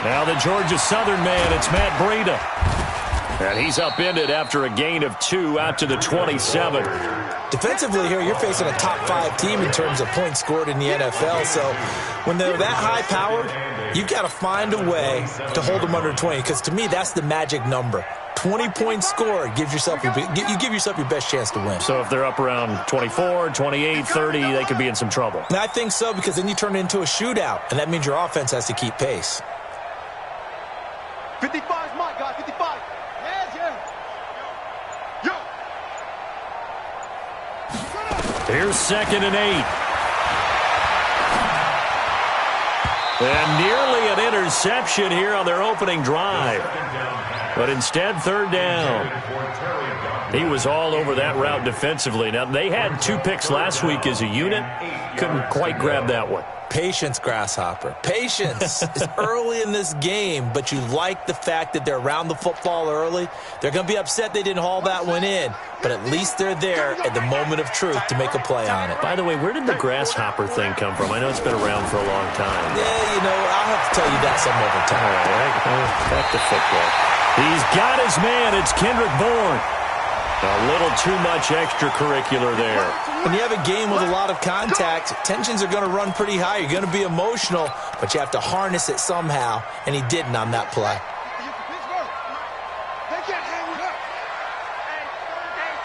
Now the Georgia Southern man, it's Matt Breida. And he's upended after a gain of 2 out to the 27. Defensively here, you're facing a top 5 team in terms of points scored in the NFL. So when they're that high powered, you've got to find a way to hold them under 20. Because to me, that's the magic number. 20 points scored gives yourself you give yourself your best chance to win. So if they're up around 24, 28, 30, they could be in some trouble. And I think so, because then you turn it into a shootout, and that means your offense has to keep pace. 55 is my guy, 55. Yes, yeah. Here's 2nd and 8. And nearly an interception here on their opening drive. But instead, 3rd down. He was all over that route defensively. Now, they had 2 picks last week as a unit. Couldn't quite grab that one. Patience, Grasshopper. Patience is early in this game, but you like the fact that they're around the football early. They're going to be upset they didn't haul that one in, but at least they're there at the moment of truth to make a play on it. By the way, where did the Grasshopper thing come from? I know it's been around for a long time. Yeah, you know, I'll have to tell you that some other time. All right, back to football. He's got his man. It's Kendrick Bourne. A little too much extracurricular there. When you have a game with a lot of contact, tensions are going to run pretty high. You're going to be emotional, but you have to harness it somehow, and he didn't on that play.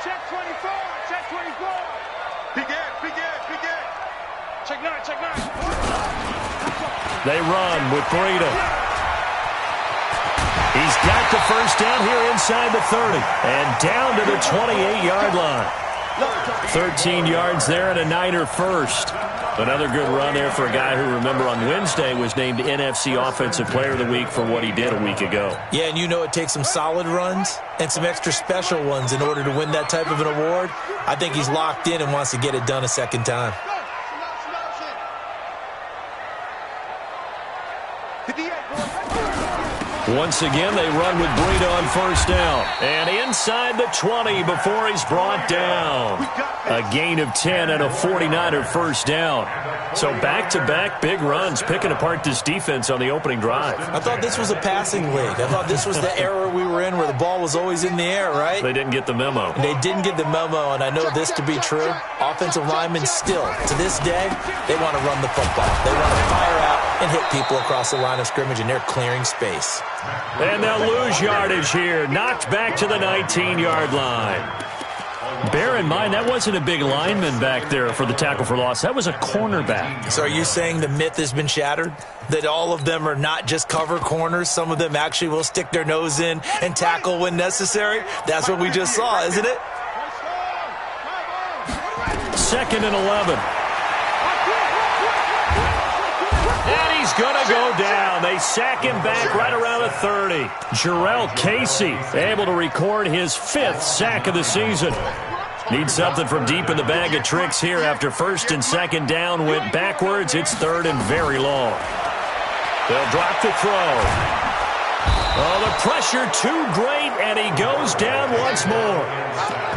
Check 24, check 24. Begin. Check 9. They run with Breida. He's got the first down here inside the 30 and down to the 28-yard line. 13 yards there and a Niner first. Another good run there for a guy who, remember, on Wednesday was named NFC Offensive Player of the Week for what he did a week ago. Yeah, and you know it takes some solid runs and some extra special ones in order to win that type of an award. I think he's locked in and wants to get it done a second time. Once again, they run with Breida on first down. And inside the 20 before he's brought down. A gain of 10 and a 49er first down. So back-to-back big runs, picking apart this defense on the opening drive. I thought this was a passing league. I thought this was the era we were in where the ball was always in the air, right? They didn't get the memo. They didn't get the memo, and I know this to be true. Offensive linemen still, to this day, they want to run the football. They want to fire out and hit people across the line of scrimmage, and they're clearing space. And they'll lose yardage here. Knocked back to the 19-yard line. Bear in mind, that wasn't a big lineman back there for the tackle for loss. That was a cornerback. So are you saying the myth has been shattered? That all of them are not just cover corners? Some of them actually will stick their nose in and tackle when necessary? That's what we just saw, isn't it? 2nd and 11. And he's going to go down. They sack him back right around the 30. Jarrell Casey able to record his 5th sack of the season. Needs something from deep in the bag of tricks here after 1st and 2nd down went backwards. It's 3rd and very long. They'll drop the throw. Oh, the pressure too great, and he goes down once more.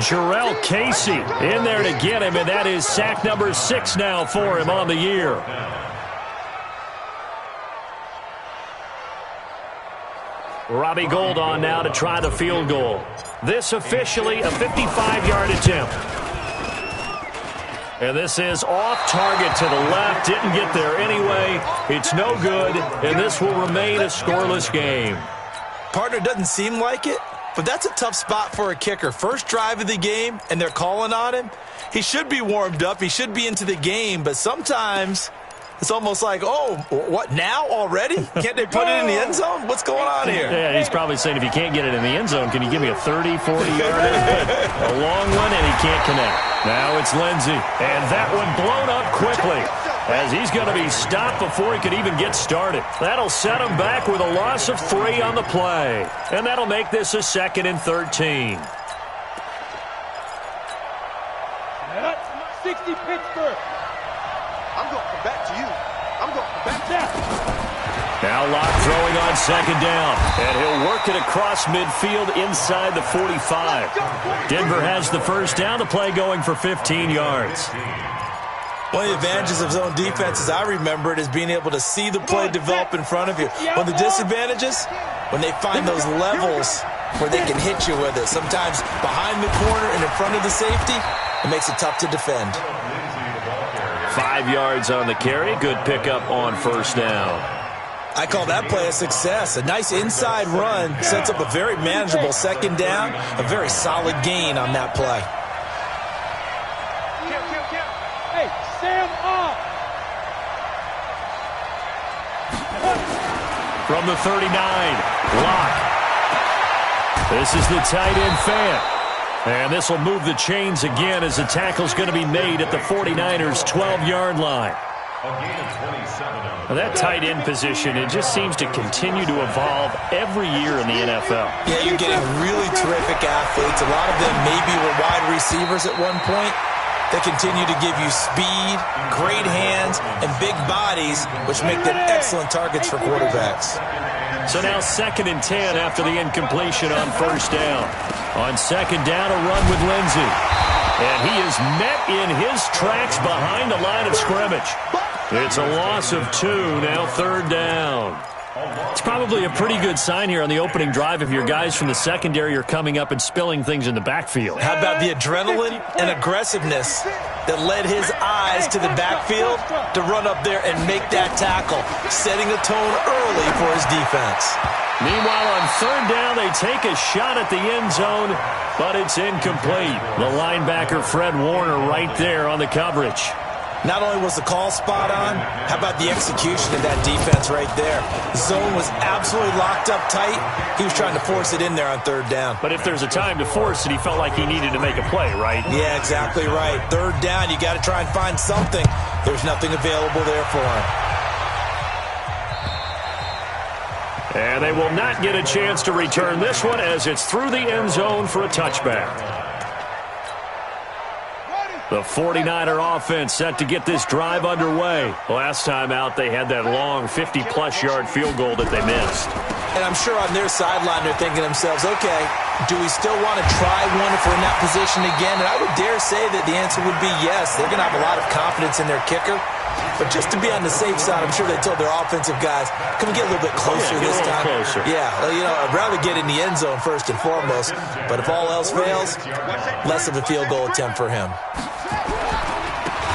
Jarrell Casey in there to get him, and that is sack number 6 now for him on the year. Robbie Gould on now to try the field goal. This officially a 55-yard attempt. And this is off target to the left. Didn't get there anyway. It's no good, and this will remain a scoreless game. Partner, doesn't seem like it, but that's a tough spot for a kicker. First drive of the game, and they're calling on him. He should be warmed up. He should be into the game, but sometimes it's almost like, oh, what, now already? Can't they put it in the end zone? What's going on here? Yeah, he's probably saying, if you can't get it in the end zone, can you give me a 30, 40-yarder? A long one, and he can't connect. Now it's Lindsey, and that one blown up quickly as he's going to be stopped before he could even get started. That'll set him back with a loss of 3 on the play, and that'll make this a 2nd and 13. 60 Pittsburgh. I'm going to come back to you. I'm going to come back now. Now Locke throwing on 2nd down, and he'll work it across midfield inside the 45. Denver has the first down, the play going for 15 yards. One of the advantages of zone defense, as I remember it, is being able to see the play develop in front of you. One of the disadvantages, when they find those levels where they can hit you with it, sometimes behind the corner and in front of the safety, it makes it tough to defend. 5 yards on the carry. Good pickup on first down. I call that play a success. A nice inside run sets up a very manageable second down, a very solid gain on that play. Hey, Sam up! From the 39, Locke. This is the tight end fan. And this will move the chains again as the tackle's going to be made at the 49ers' 12-yard line. Now that tight end position, it just seems to continue to evolve every year in the NFL. Yeah, you're getting really terrific athletes. A lot of them maybe were wide receivers at one point. They continue to give you speed, great hands, and big bodies, which make them excellent targets for quarterbacks. So now 2nd and 10 after the incompletion on first down. On second down, a run with Lindsey. And he is met in his tracks behind the line of scrimmage. It's a loss of 2, now 3rd down. It's probably a pretty good sign here on the opening drive if your guys from the secondary are coming up and spilling things in the backfield. How about the adrenaline and aggressiveness that led his eyes to the backfield to run up there and make that tackle, setting a tone early for his defense. Meanwhile, on 3rd down, they take a shot at the end zone, but it's incomplete. The linebacker, Fred Warner, right there on the coverage. Not only was the call spot on, how about the execution of that defense right there? The zone was absolutely locked up tight. He was trying to force it in there on 3rd down. But if there's a time to force it, he felt like he needed to make a play, right? Yeah, exactly right. 3rd down, you got to try and find something. There's nothing available there for him. And they will not get a chance to return this one as it's through the end zone for a touchback. The 49er offense set to get this drive underway. Last time out, they had that long 50-plus yard field goal that they missed. And I'm sure on their sideline they're thinking to themselves, okay, do we still want to try one if we're in that position again? And I would dare say that the answer would be yes. They're going to have a lot of confidence in their kicker. But just to be on the safe side, I'm sure they told their offensive guys, can we get a little bit closer this time? Closer. Yeah, you know, I'd rather get in the end zone first and foremost. But if all else fails, less of a field goal attempt for him.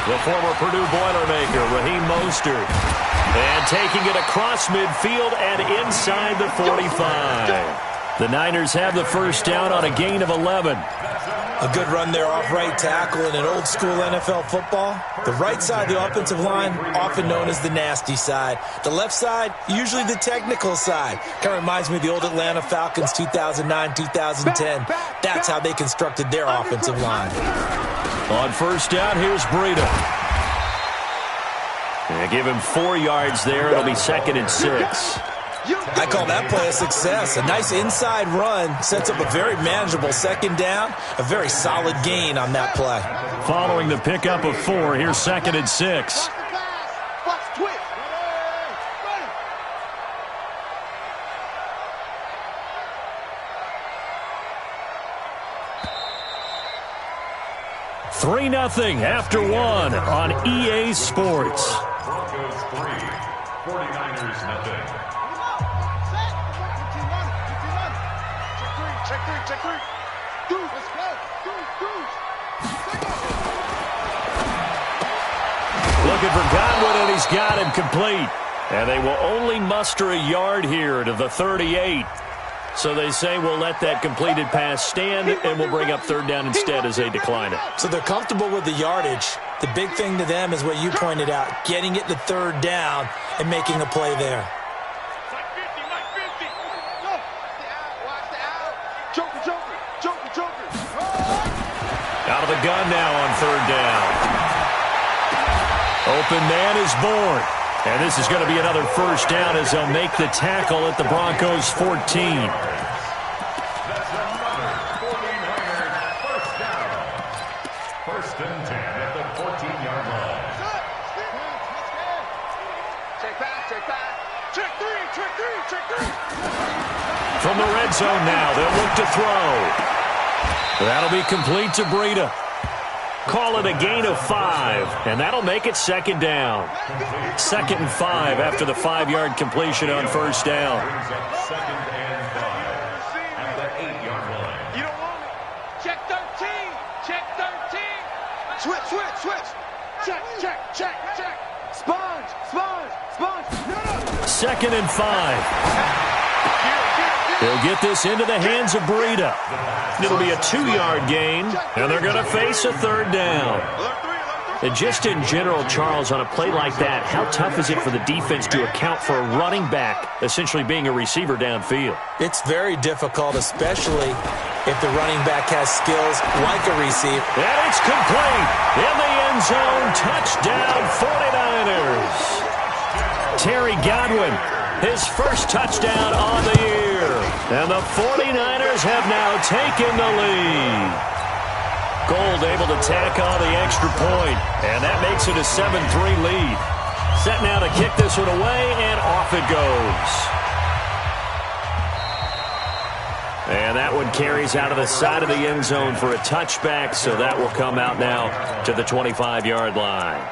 The former Purdue Boilermaker, Raheem Mostert. And taking it across midfield and inside the 45. The Niners have the first down on a gain of 11. A good run there off right tackle in an old-school NFL football. The right side of the offensive line, often known as the nasty side. The left side, usually the technical side. Kind of reminds me of the old Atlanta Falcons 2009-2010. That's how they constructed their offensive line. On first down, here's Breida. They give him 4 yards there. It'll be 2nd and 6. I call that play a success. A nice inside run sets up a very manageable second down. A very solid gain on that play. Following the pickup of 4, here's 2nd and 6. Three 3-0 after 1 on EA Sports. Broncos 3, 49ers 0. Check three. Deuce, let's go. Deuce. Looking for Godwin, and he's got him complete. And they will only muster a yard here to the 38. So they say we'll let that completed pass stand, and we'll bring up 3rd down instead as they decline it. So they're comfortable with the yardage. The big thing to them is what you pointed out, getting it to 3rd down and making a play there. Out of the gun now on 3rd down. Open man is born. And this is going to be another first down as they'll make the tackle at the Broncos 14. That's another 49ers first down. 1st and 10 at the 14-yard line. Check back. Check three. From the red zone now, they'll look to throw. That'll be complete to Breida. Call it a gain of 5, and that'll make it second down. 2nd and 5 after the 5-yard completion on first down. Brings up 2nd and 5 at the 8-yard line. You don't want it. Check 13. Check 13. Switch, switch, switch. Check, check, check, check. Sponge, sponge, sponge. 2nd and 5. They'll get this into the hands of Breida. It'll be a 2-yard gain, and they're going to face a 3rd down. And just in general, Charles, on a play like that, how tough is it for the defense to account for a running back essentially being a receiver downfield? It's very difficult, especially if the running back has skills like a receiver. And it's complete. In the end zone, touchdown 49ers. Terry Godwin, his first touchdown on the year. And the 49ers have now taken the lead. Gold able to tack on the extra point, and that makes it a 7-3 lead. Set now to kick this one away, and off it goes. And that one carries out of the side of the end zone for a touchback, so that will come out now to the 25-yard line.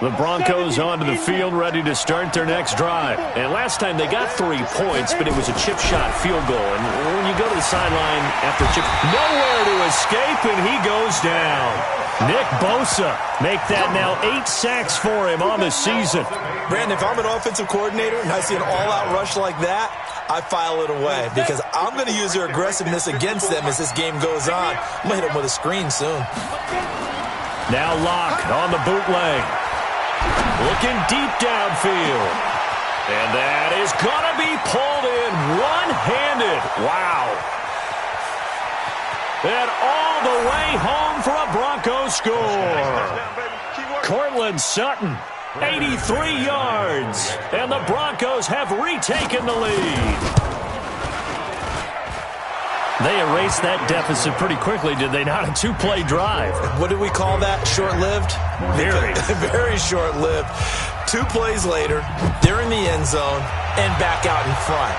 The Broncos onto the field, ready to start their next drive. And last time they got 3 points, but it was a chip shot field goal. And when you go to the sideline after chip, nowhere to escape, and he goes down. Nick Bosa make that now 8 sacks for him on the season. Brandon, if I'm an offensive coordinator and I see an all-out rush like that, I file it away because I'm going to use their aggressiveness against them as this game goes on. I'm going to hit them with a screen soon. Now Locke on the bootleg. Looking deep downfield. And that is going to be pulled in one-handed. Wow. And all the way home for a Broncos score. Cortland Sutton, 83 yards. And the Broncos have retaken the lead. They erased that deficit pretty quickly, did they not? A 2-play drive. What do we call that? Short-lived? Very. Very short-lived. 2 plays later, they're in the end zone and back out in front.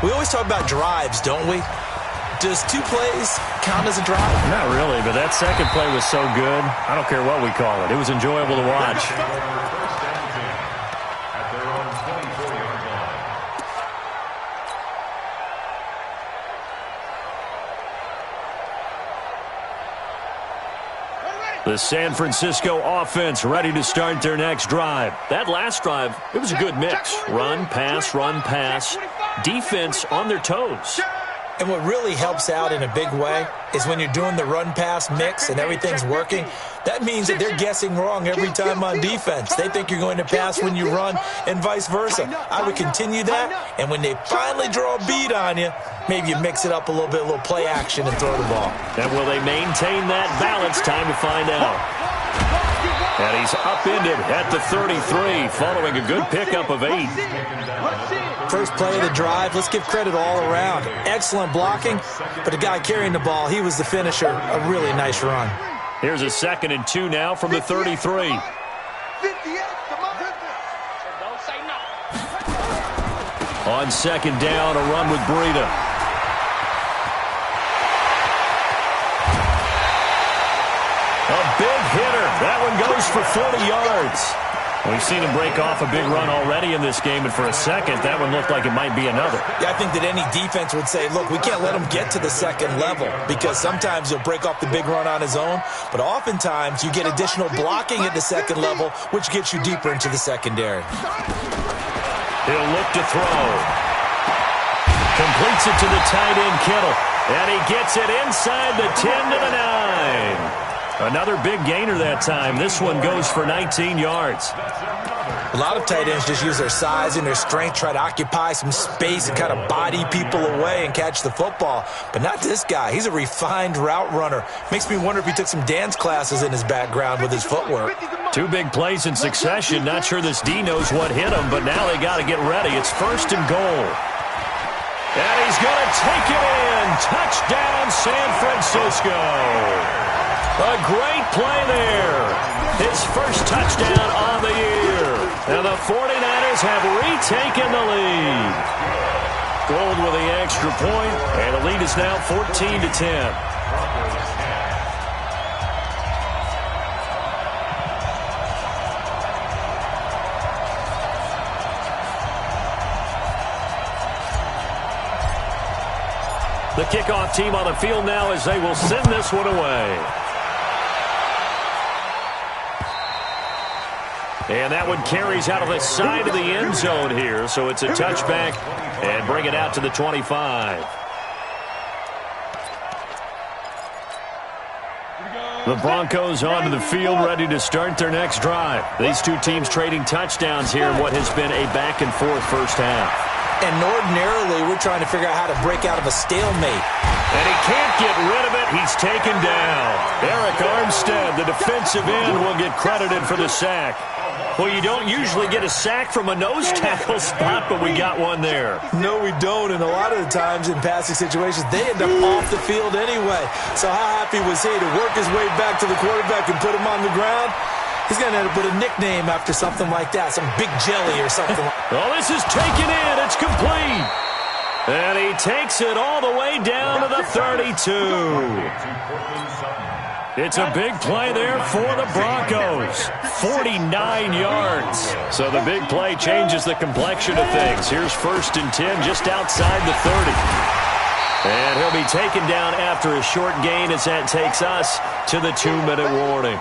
We always talk about drives, don't we? Does 2 plays count as a drive? Not really, but that second play was so good. I don't care what we call it. It was enjoyable to watch. At their own 24-yard line. The San Francisco offense ready to start their next drive. That last drive, it was a good mix. Run, pass, defense on their toes. And what really helps out in a big way is when you're doing the run-pass mix and everything's working, that means that they're guessing wrong every time on defense. They think you're going to pass when you run and vice versa. I would continue that, and when they finally draw a beat on you, maybe you mix it up a little bit, a little play action and throw the ball. And will they maintain that balance? Time to find out. And he's upended at the 33 following a good pickup of 8. First play of the drive, let's give credit all around. Excellent blocking, but the guy carrying the ball, he was the finisher. A really nice run. Here's a 2nd and 2 now from the 33. On 2nd down, a run with Breida. A big hitter. That one goes for 40 yards. We've seen him break off a big run already in this game, and for a second, that one looked like it might be another. Yeah, I think that any defense would say, look, we can't let him get to the second level because sometimes he'll break off the big run on his own, but oftentimes you get additional blocking at the second level, which gets you deeper into the secondary. He'll look to throw. Completes it to the tight end, Kittle, and he gets it inside the 10 to the 9. Another big gainer that time. This one goes for 19 yards. A lot of tight ends just use their size and their strength, try to occupy some space and kind of body people away and catch the football. But not this guy. He's a refined route runner. Makes me wonder if he took some dance classes in his background with his footwork. 2 big plays in succession. Not sure this D knows what hit him, but now they got to get ready. It's 1st and goal. And he's going to take it in. Touchdown, San Francisco. A great play there. His first touchdown on the year. And the 49ers have retaken the lead. Gold with the extra point, and the lead is now 14-10. The kickoff team on the field now as they will send this one away. And that one carries out of the side of the end zone here, so it's a touchback and bring it out to the 25. The Broncos onto the field, ready to start their next drive. These two teams trading touchdowns here in what has been a back-and-forth first half. And ordinarily, we're trying to figure out how to break out of a stalemate. And he can't get rid of it. He's taken down. Eric Armstead, the defensive end, will get credited for the sack. Well, you don't usually get a sack from a nose tackle spot, but we got one there. No, we don't. And a lot of the times in passing situations, they end up off the field anyway. So how happy was he to work his way back to the quarterback and put him on the ground? He's going to end up with a nickname after something like that, some Big Jelly or something. Oh, this is taken in. It's complete. And he takes it all the way down to the 32. It's a big play there for the Broncos. 49 yards. So the big play changes the complexion of things. Here's 1st and 10 just outside the 30. And he'll be taken down after a short gain as that takes us to the 2-minute warning.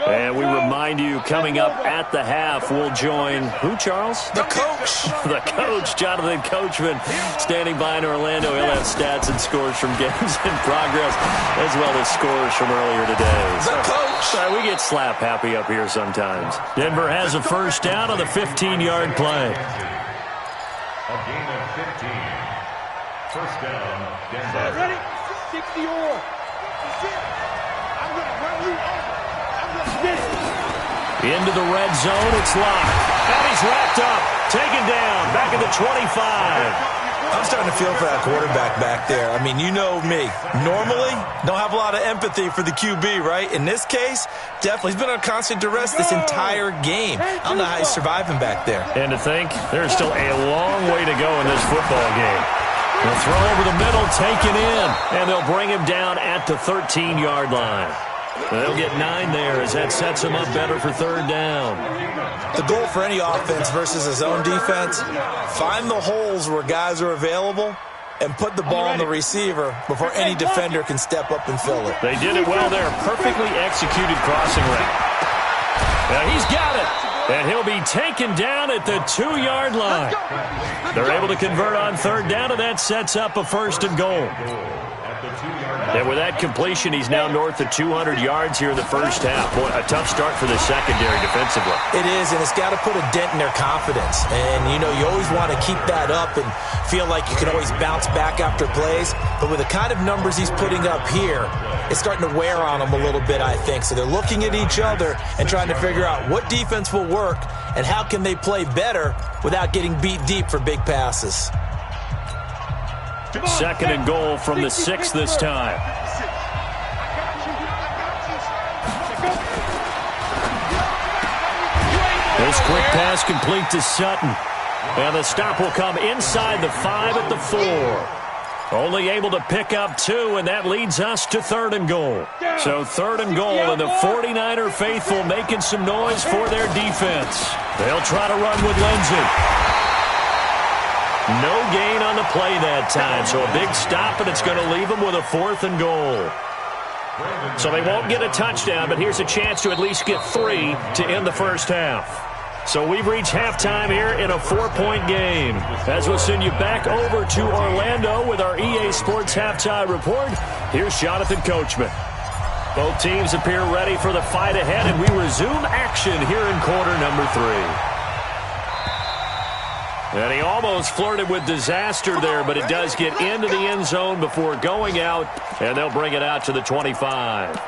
And we remind you, coming up at the half, we'll join who, Charles? The coach. The coach, Jonathan Coachman, standing by in Orlando. He'll have stats and scores from games in progress, as well as scores from earlier today. The coach. Sorry, we get slap happy up here sometimes. Denver has a first down on the 15-yard play. A gain of 15. First down, Denver. Ready? 60 or. I'm going to run you over. Into the red zone, it's locked. And he's wrapped up, taken down, back at the 25. I'm starting to feel for that quarterback back there. I mean, you know me. Normally, don't have a lot of empathy for the QB, right? In this case, definitely. He's been on constant duress this entire game. I don't know how he's surviving back there. And to think, there's still a long way to go in this football game. They'll throw over the middle, taken in, and they'll bring him down at the 13-yard line. They'll get 9 there as that sets him up better for 3rd down. The goal for any offense versus his own defense, find the holes where guys are available and put the ball on the receiver before any defender can step up and fill it. They did it well there. Perfectly executed crossing route. Now he's got it. And he'll be taken down at the 2-yard line. They're able to convert on 3rd down, and that sets up a 1st and goal. And with that completion, he's now north of 200 yards here in the first half. Boy, a tough start for the secondary defensively. It is, and it's got to put a dent in their confidence. And, you know, you always want to keep that up and feel like you can always bounce back after plays. But with the kind of numbers he's putting up here, it's starting to wear on them a little bit, I think. So they're looking at each other and trying to figure out what defense will work and how can they play better without getting beat deep for big passes. 2nd and goal from the 6 this time. This quick pass complete to Sutton. And the stop will come inside the 5 at the 4. Only able to pick up 2, and that leads us to 3rd and goal. So 3rd and goal, and the 49er faithful making some noise for their defense. They'll try to run with Lindsey. No gain on the play that time, so a big stop, and it's going to leave them with a 4th and goal. So they won't get a touchdown, but here's a chance to at least get 3 to end the first half. So we've reached halftime here in a 4-point game. As we'll send you back over to Orlando with our EA Sports Halftime Report, here's Jonathan Coachman. Both teams appear ready for the fight ahead, and we resume action here in quarter number 3. And he almost flirted with disaster there, but it does get into the end zone before going out, and they'll bring it out to the 25.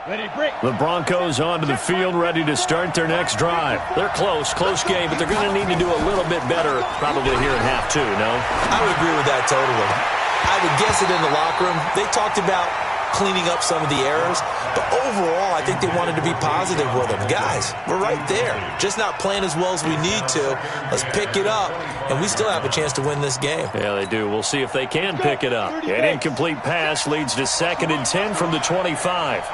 The Broncos onto the field, ready to start their next drive. They're close game, but they're going to need to do a little bit better probably here in half two, no? I would agree with that totally. I would guess it in the locker room. They talked about cleaning up some of the errors, but overall, I think they wanted to be positive with them. Guys, we're right there. Just not playing as well as we need to. Let's pick it up, and we still have a chance to win this game. Yeah, they do. We'll see if they can pick it up. An incomplete pass leads to 2nd and 10 from the 25.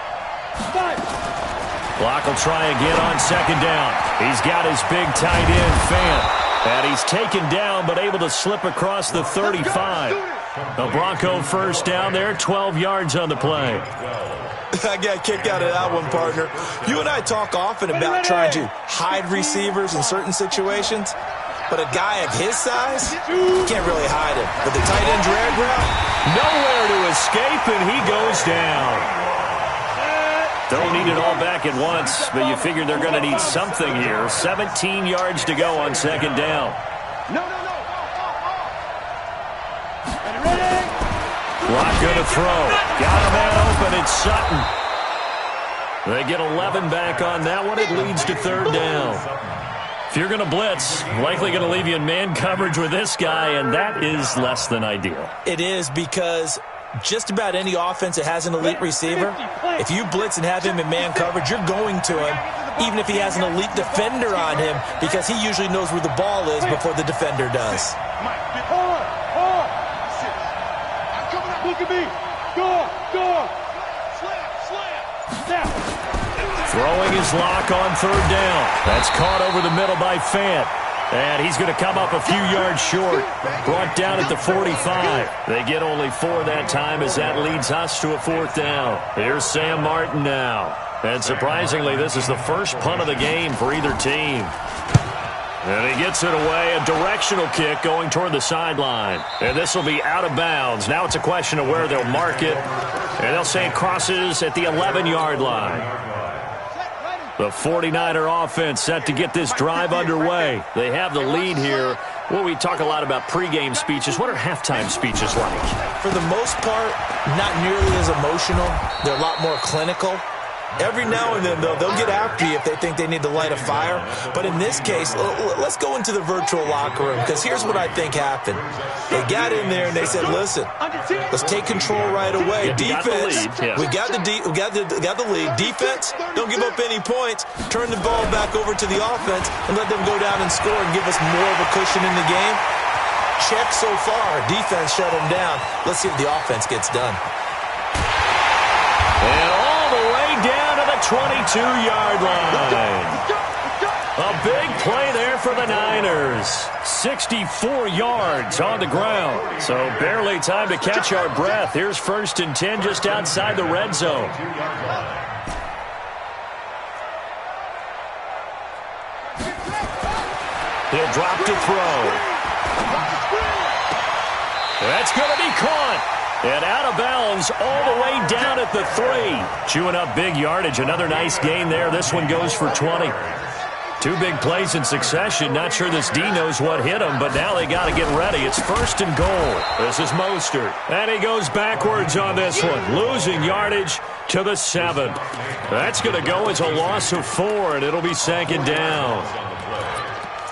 Block will try again on 2nd down. He's got his big tight end, Fant. And he's taken down, but able to slip across the 35. The Bronco first down there, 12 yards on the play. I got a kick out of that one, partner. You and I talk often about trying to hide receivers in certain situations, but a guy of his size, you can't really hide him. With the tight end drag route, nowhere to escape, and he goes down. Don't need it all back at once, but you figure they're going to need something here. 17 yards to go on 2nd down. Block going to throw. Got a man open. It's Sutton. They get 11 back on that one. It leads to 3rd down. If you're going to blitz, likely going to leave you in man coverage with this guy, and that is less than ideal. It is, because just about any offense that has an elite receiver, if you blitz and have him in man coverage, you're going to him, even if he has an elite defender on him, because he usually knows where the ball is before the defender does. Look at me. Go. Slam. Throwing his lock on 3rd down. That's caught over the middle by Fant. And he's going to come up a few yards short. Brought down at the 45. They get only 4 that time as that leads us to a 4th down. Here's Sam Martin now. And surprisingly, this is the first punt of the game for either team. And he gets it away, a directional kick going toward the sideline. And this will be out of bounds. Now it's a question of where they'll mark it. And they'll say it crosses at the 11-yard line. The 49er offense set to get this drive underway. They have the lead here. Well, we talk a lot about pregame speeches. What are halftime speeches like? For the most part, not nearly as emotional. They're a lot more clinical. Every now and then, though, they'll get after you if they think they need to light a fire. But in this case, let's go into the virtual locker room, because here's what I think happened. They got in there and they said, listen, let's take control right away. Defense, we got the lead. Defense, don't give up any points. Turn the ball back over to the offense and let them go down and score and give us more of a cushion in the game. Check so far. Defense shut them down. Let's see if the offense gets done. And all the way down to the 22-yard line. A big play there for the Niners. 64 yards on the ground. So barely time to catch our breath. Here's 1st and 10 just outside the red zone. He'll drop to throw. That's going to be caught. And out of bounds all the way down at the 3. Chewing up big yardage. Another nice gain there. This one goes for 20. 2 big plays in succession. Not sure this D knows what hit him, but now they got to get ready. It's 1st and goal. This is Mostert. And he goes backwards on this one. Losing yardage to the 7. That's going to go as a loss of 4, and it'll be 2nd down.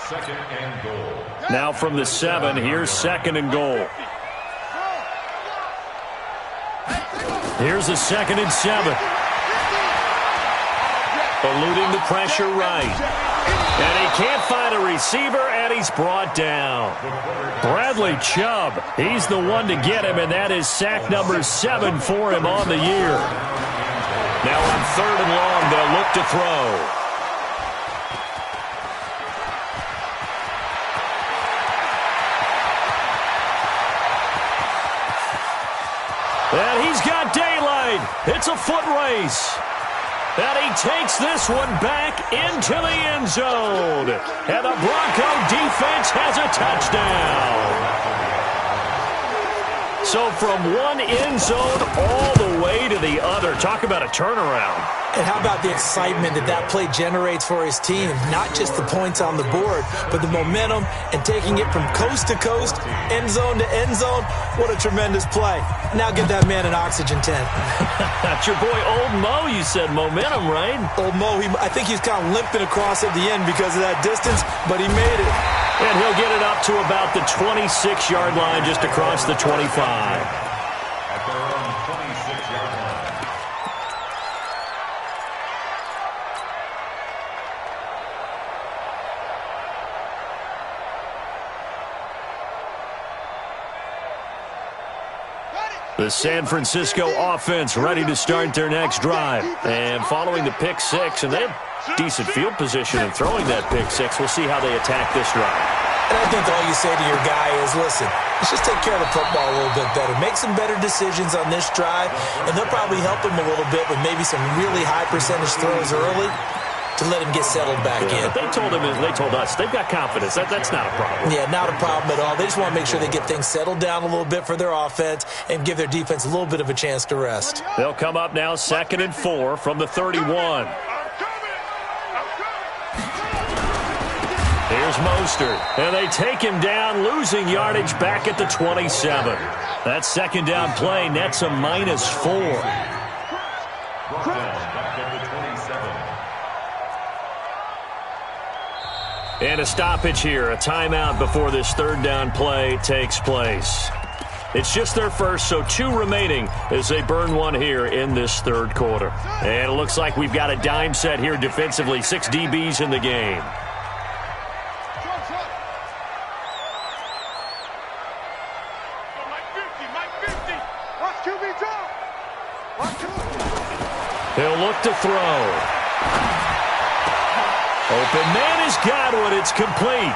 2nd and goal. Now from the 7, here's 2nd and goal. Here's a 2nd and 7. Eluding the pressure right. And he can't find a receiver, and he's brought down. Bradley Chubb, he's the one to get him, and that is sack number 7 for him on the year. Now on 3rd and long, they'll look to throw. And he's got daylight. It's a foot race. And he takes this one back into the end zone. And the Bronco defense has a touchdown. So from one end zone all the way way to the other. Talk about a turnaround. And how about the excitement that play generates for his team? Not just the points on the board, but the momentum and taking it from coast to coast, end zone to end zone. What a tremendous play. Now give that man an oxygen tent. That's your boy Old Mo, you said. Momentum, right? Old Mo, I think he's kind of limping across at the end because of that distance, but he made it. And he'll get it up to about the 26-yard line, just across the 25. The San Francisco offense ready to start their next drive. And following the pick six, and they have decent field position in throwing that pick six. We'll see how they attack this drive. And I think all you say to your guy is, listen, let's just take care of the football a little bit better. Make some better decisions on this drive, and they'll probably help him a little bit with maybe some really high percentage throws early to let him get settled back in. They told us they've got confidence. That's not a problem. Yeah, not a problem at all. They just want to make sure they get things settled down a little bit for their offense and give their defense a little bit of a chance to rest. They'll come up now 2nd and 4 from the 31. Here's Mostert, and they take him down, losing yardage back at the 27. That second down play nets a -4. And a stoppage here, a timeout before this third down play takes place. It's just their first, so 2 remaining as they burn one here in this third quarter. And it looks like we've got a dime set here defensively, 6 DBs in the game. He'll look to throw. Open man has got one. It's complete.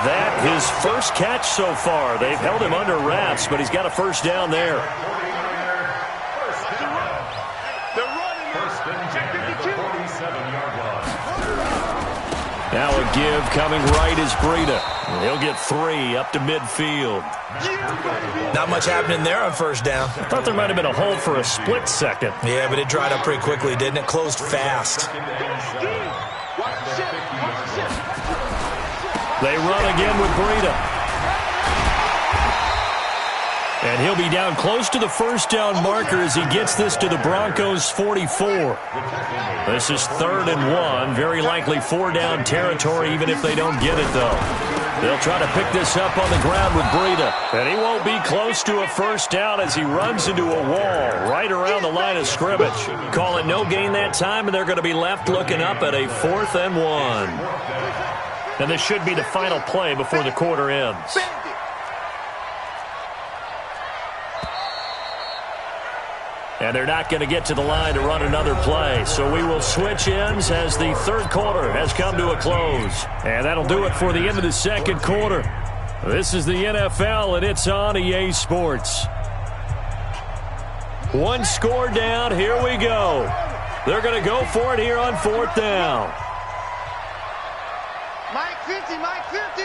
That his first catch so far. They've held him under wraps, but he's got a first down there. Now a give coming right is Breida. He'll get 3 up to midfield. Not much happening there on first down. I thought there might have been a hole for a split second. Yeah, but it dried up pretty quickly, didn't it? Closed fast. They run again with Breida. And he'll be down close to the first down marker as he gets this to the Broncos' 44. This is 3rd and 1. Very likely 4-down territory, even if they don't get it, though. They'll try to pick this up on the ground with Breida. And he won't be close to a first down as he runs into a wall right around the line of scrimmage. Call it no gain that time, and they're going to be left looking up at a 4th and 1. And this should be the final play before the quarter ends. And they're not going to get to the line to run another play. So we will switch ends as the third quarter has come to a close. And that'll do it for the end of the second quarter. This is the NFL, and it's on EA Sports. 1 score down. Here we go. They're going to go for it here on 4th down. Mike 50, Mike 50.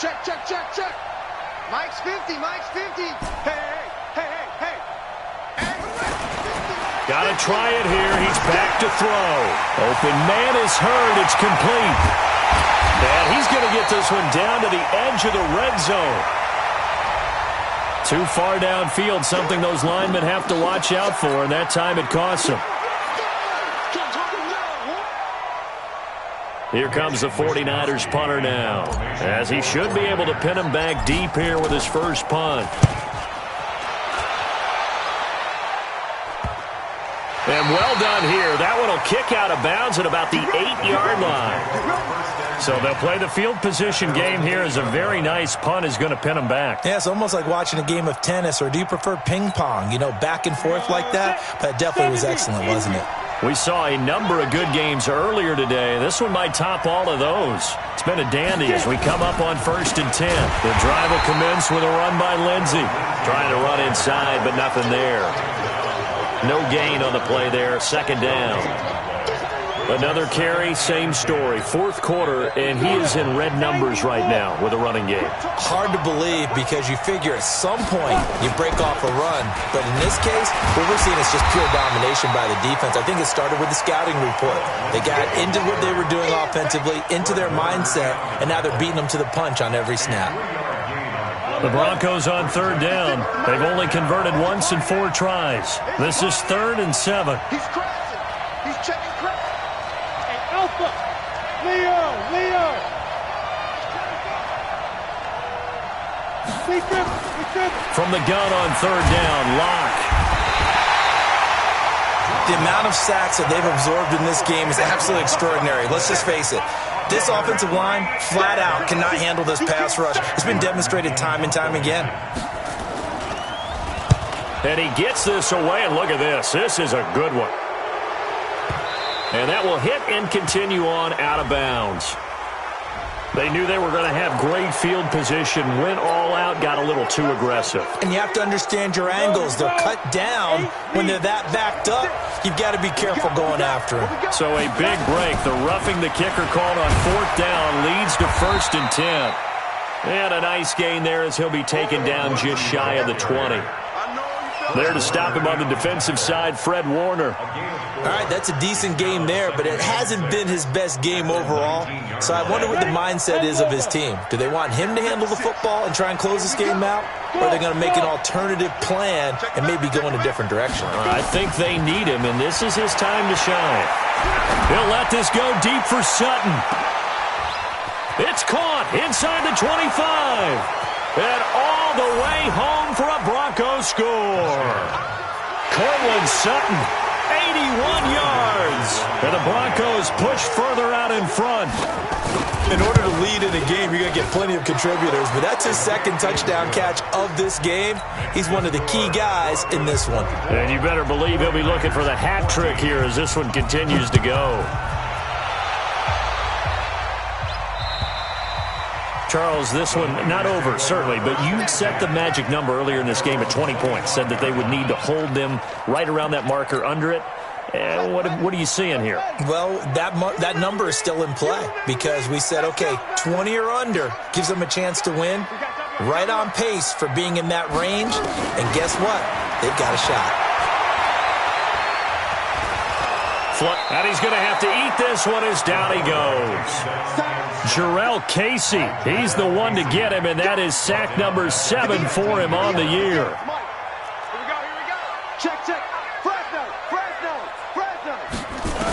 Check, check, check, check. Mike's 50, Mike's 50. Hey, hey, hey, hey, hey. Got to try it here. He's back to throw. Open man is heard. It's complete. And he's going to get this one down to the edge of the red zone. Too far downfield, something those linemen have to watch out for, and that time it costs them. Here comes the 49ers punter now, as he should be able to pin him back deep here with his first punt. And well done here. That one will kick out of bounds at about the 8-yard line. So they'll play the field position game here as a very nice punt is going to pin them back. Yeah, it's almost like watching a game of tennis, or do you prefer ping pong? You know, back and forth like that? But it definitely was excellent, wasn't it? We saw a number of good games earlier today. This one might top all of those. It's been a dandy as we come up on 1st and 10. The drive will commence with a run by Lindsey. Trying to run inside, but nothing there. No gain on the play there. 2nd down. Another carry, same story. Fourth quarter, and he is in red numbers right now with a running game. Hard to believe because you figure at some point you break off a run. But in this case, what we're seeing is just pure domination by the defense. I think it started with the scouting report. They got into what they were doing offensively, into their mindset, and now they're beating them to the punch on every snap. The Broncos on third down. They've only converted once in 4 tries. This is 3rd and 7. He's crashing. He's checking crash. Hey, Alpha. Leo. From the gun on third down, Locke. The amount of sacks that they've absorbed in this game is absolutely extraordinary. Let's just face it. This offensive line, flat out, cannot handle this pass rush. It's been demonstrated time and time again. And he gets this away, and look at this. This is a good one. And that will hit and continue on out of bounds. They knew they were going to have great field position, went all out, got a little too aggressive. And you have to understand your angles. They're cut down when they're that backed up. You've got to be careful going after them. So a big break. The roughing the kicker called on 4th down leads to 1st and 10. And a nice gain there as he'll be taken down just shy of the 20. There to stop him on the defensive side, Fred Warner. All right, that's a decent game there, but it hasn't been his best game overall. So I wonder what the mindset is of his team. Do they want him to handle the football and try and close this game out? Or are they going to make an alternative plan and maybe go in a different direction? I think they need him, and this is his time to shine. He'll let this go deep for Sutton. It's caught inside the 25. And all the way home for a Broncos score. Cortland Sutton, 81 yards. And the Broncos push further out in front. In order to lead in a game, you're going to get plenty of contributors. But that's his 2nd touchdown catch of this game. He's one of the key guys in this one. And you better believe he'll be looking for the hat trick here as this one continues to go. Charles, this one not over, certainly, but you set the magic number earlier in this game at 20 points, said that they would need to hold them right around that marker under it. What are you seeing here? Well, that number is still in play because we said, okay, 20 or under gives them a chance to win. Right on pace for being in that range, and guess what? They've got a shot. And he's going to have to eat this one as down he goes. Jarrell Casey, he's the one to get him, and that is sack number 7 for him on the year. Here we go. Check. Fresno.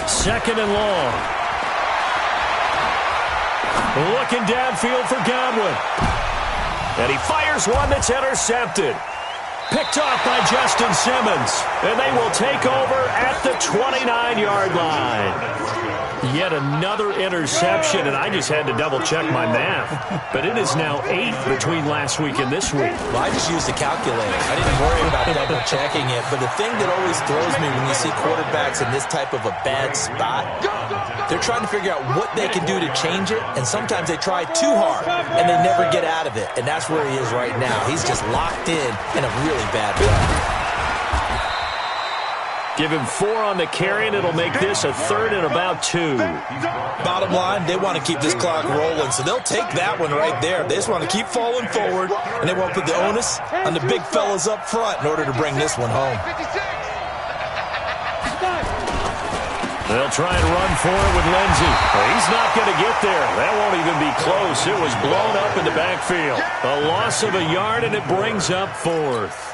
2nd and long. Looking downfield for Godwin. And he fires one that's intercepted. Picked off by Justin Simmons. And they will take over at the 29-yard line. Yet another interception, and I just had to double-check my math. But it is now 8 between last week and this week. Well, I just used a calculator. I didn't worry about double-checking it. But the thing that always throws me when you see quarterbacks in this type of a bad spot, they're trying to figure out what they can do to change it, and sometimes they try too hard, and they never get out of it. And that's where he is right now. He's just locked in a really bad way. Give him 4 on the carry, and it'll make this a 3rd and about 2. Bottom line, they want to keep this clock rolling, so they'll take that one right there. They just want to keep falling forward, and they want to put the onus on the big fellas up front in order to bring this one home. They'll try and run for it with Lindsey. He's not going to get there. That won't even be close. It was blown up in the backfield. A loss of a yard, and it brings up 4th.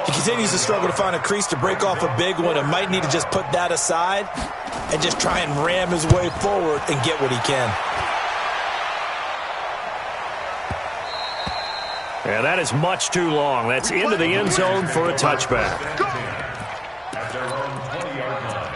He continues to struggle to find a crease to break off a big one and might need to just put that aside and just try and ram his way forward and get what he can. Yeah, that is much too long. That's into the end zone for a touchback. At their own 20-yard line.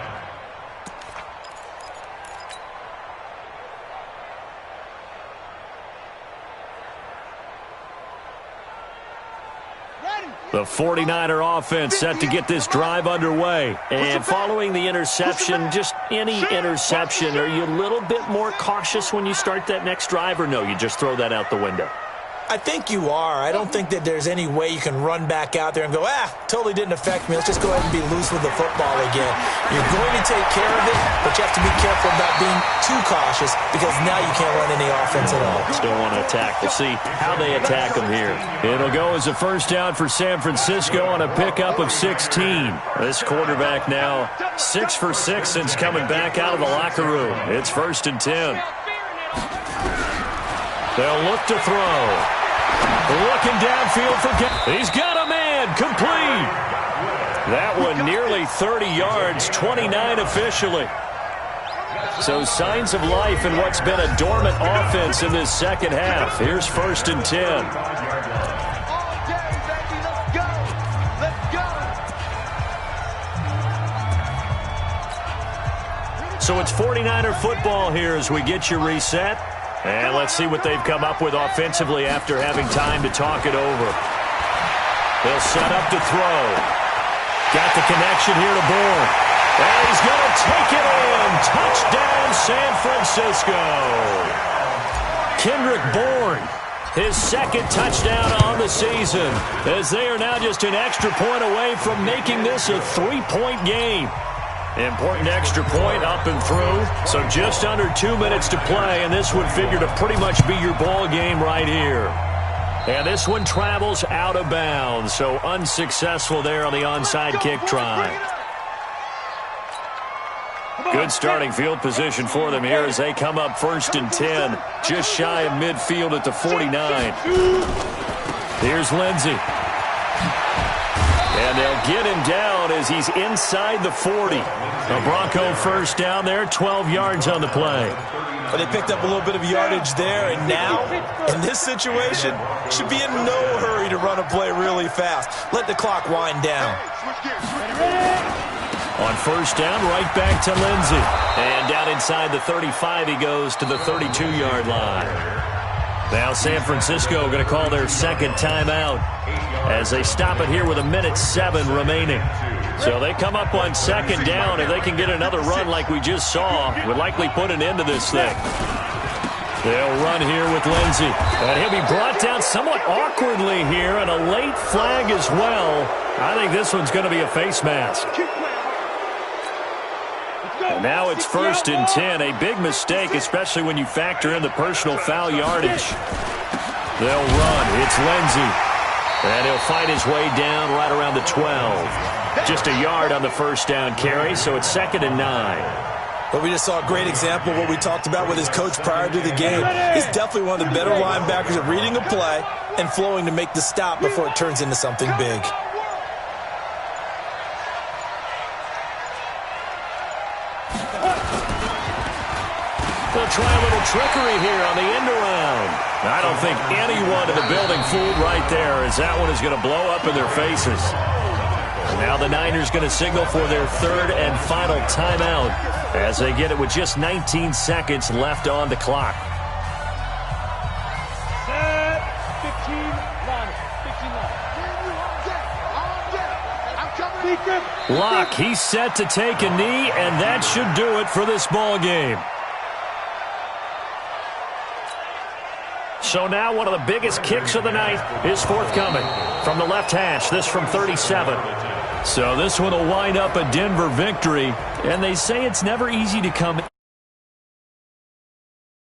The 49er offense set to get this drive underway. And following the interception, just any interception, are you a little bit more cautious when you start that next drive, or no, you just throw that out the window? I think you are. I don't think that there's any way you can run back out there and go, totally didn't affect me. Let's just go ahead and be loose with the football again. You're going to take care of it, but you have to be careful about being too cautious because now you can't run any offense at all. Still want to attack. We'll see how they attack them here. It'll go as a first down for San Francisco on a pickup of 16. This quarterback now 6 for 6 since coming back out of the locker room. It's 1st and 10. They'll look to throw. Looking downfield for... He's got a man. Complete. That one nearly 30 yards, 29 officially. So signs of life in what's been a dormant offense in this second half. Here's 1st and 10. All day, baby. Let's go. Let's go. So it's 49er football here as we get you reset. And let's see what they've come up with offensively after having time to talk it over. They'll set up to throw. Got the connection here to Bourne. And he's going to take it in. Touchdown, San Francisco. Kendrick Bourne, his 2nd touchdown on the season, as they are now just an extra point away from making this a 3-point game. Important extra point up and through. So just under 2 minutes to play, and this would figure to pretty much be your ball game right here. And this one travels out of bounds, so unsuccessful there on the onside kick try. Good starting field position for them here as they come up 1st and 10, just shy of midfield at the 49. Here's Lindsey. And they'll get him down as he's inside the 40. A Bronco first down there, 12 yards on the play. But they picked up a little bit of yardage there, and now, in this situation, should be in no hurry to run a play really fast. Let the clock wind down. On 1st down, right back to Lindsey. And down inside the 35, he goes to the 32-yard line. Now San Francisco going to call their 2nd timeout as they stop it here with 1:07 remaining. So they come up on 2nd down, and they can get another run like we just saw. Would likely put an end to this thing. They'll run here with Lindsey. And he'll be brought down somewhat awkwardly here, and a late flag as well. I think this one's going to be a face mask. And now it's 1st and 10. A big mistake, especially when you factor in the personal foul yardage. They'll run. It's Lindsey. And he'll fight his way down right around the 12. Just a yard on the 1st down carry, so it's 2nd and 9. But we just saw a great example of what we talked about with his coach prior to the game. He's definitely one of the better linebackers at reading a play and flowing to make the stop before it turns into something big. They'll try a little trickery here on the end around. I don't think anyone in the building fooled right there, as that one is going to blow up in their faces. And now the Niners going to signal for their 3rd and final timeout as they get it with just 19 seconds left on the clock. 15 line. Locke, he's set to take a knee, and that should do it for this ball game. So now one of the biggest kicks of the night is forthcoming from the left hash, this from 37. So this one will wind up a Denver victory, and they say it's never easy to come